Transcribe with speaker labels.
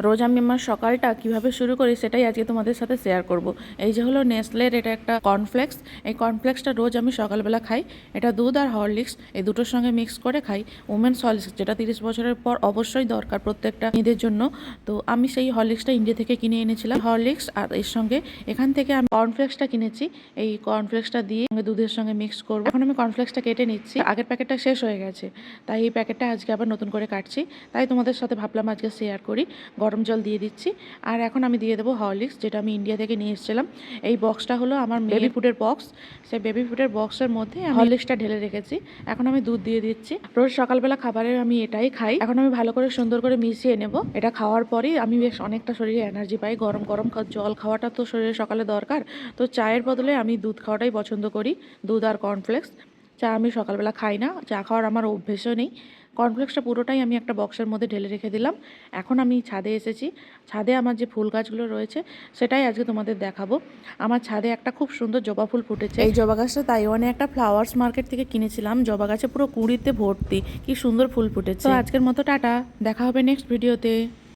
Speaker 1: রোজ আমি আমার সকালটা কিভাবে শুরু করি সেটাই আজকে তোমাদের সাথে শেয়ার করব। এই যে হলো নেসলের এটা একটা কর্নফ্লেক্স। এই কর্নফ্লেক্সটা রোজ আমি সকালবেলা খাই। এটা দুধ আর হরলিক্স এই দুটোর সঙ্গে মিক্স করে খাই। উমেন্স হরলিক্স, যেটা 30 বছরের পর অবশ্যই দরকার প্রত্যেকটা মেয়েদের জন্য। তো আমি সেই হরলিক্সটা ইন্ডিয়া থেকে কিনে এনেছিলাম। হরলিক্স আর এর সঙ্গে এখান থেকে আমি কর্নফ্লেক্সটা কিনেছি। এই কর্নফ্লেক্সটা দিয়ে দুধের সঙ্গে মিক্স করব। এখন আমি কর্নফ্লেক্সটা কেটে নিচ্ছি, আগের প্যাকেটটা শেষ হয়ে গেছে, তাই এই প্যাকেটটা আজকে আবার নতুন করে কাটছি। তাই তোমাদের সাথে ভাবলাম আজকে শেয়ার করি। গরম জল দিয়ে দিচ্ছি, আর এখন আমি দিয়ে দেবো হরলিক্স, যেটা আমি ইন্ডিয়া থেকে নিয়ে এসেছিলাম। এই বক্সটা হলো আমার বেবি ফুডের বক্স। সেই বেবি ফুডের বক্সের মধ্যে আমি হরলিক্সটা ঢেলে রেখেছি। এখন আমি দুধ দিয়ে দিচ্ছি। রোজ সকালবেলা খাবারে আমি এটাই খাই। এখন আমি ভালো করে সুন্দর করে মিশিয়ে নেব। এটা খাওয়ার পরেই আমি বেশ অনেকটা শরীরে এনার্জি পাই। গরম গরম জল খাওয়াটা তো শরীরে সকালে দরকার, তো চায়ের বদলে আমি দুধ খাওয়াটাই পছন্দ করি। দুধ আর কর্নফ্লেক্স। চা আমি সকালবেলা খাই না, চা খাওয়ার আমার অভ্যেসও নেই। কর্নফ্লেক্সটা পুরোটাই আমি একটা বক্সের মধ্যে ঢেলে রেখে দিলাম। এখন আমি ছাদে এসেছি। ছাদে আমার যে ফুল গাছগুলো রয়েছে সেটাই আজকে তোমাদের দেখাবো। আমার ছাদে একটা খুব সুন্দর জবা ফুল ফুটেছে। এই জবা গাছটা তাইওয়ানে একটা ফ্লাওয়ার্স মার্কেট থেকে কিনেছিলাম। জবা গাছে পুরো কুঁড়িতে ভর্তি, কি সুন্দর ফুল ফুটেছে। তো আজকের মতো টাটা, দেখা হবে নেক্সট ভিডিওতে।